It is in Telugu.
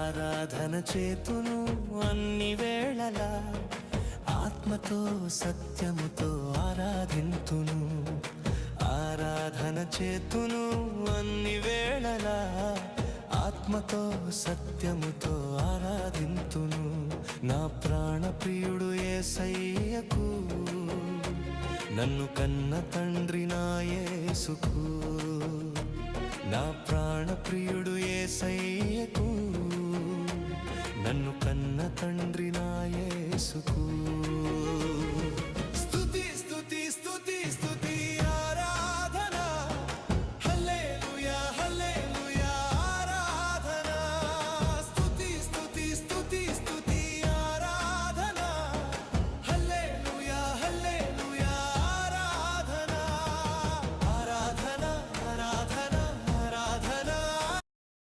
ఆరాధన చేతును అన్ని వేళలా, ఆత్మతో సత్యముతో ఆరాధింతును. ఆరాధన చేతును అన్ని వేళలా, ఆత్మతో సత్యముతో ఆరాధింతును. నా ప్రాణ ప్రియుడు యేసయ్యకు, నన్ను కన్న తండ్రి నా యేసుకు. నా ప్రాణ ప్రియుడు యేసయ్యకు, నన్ను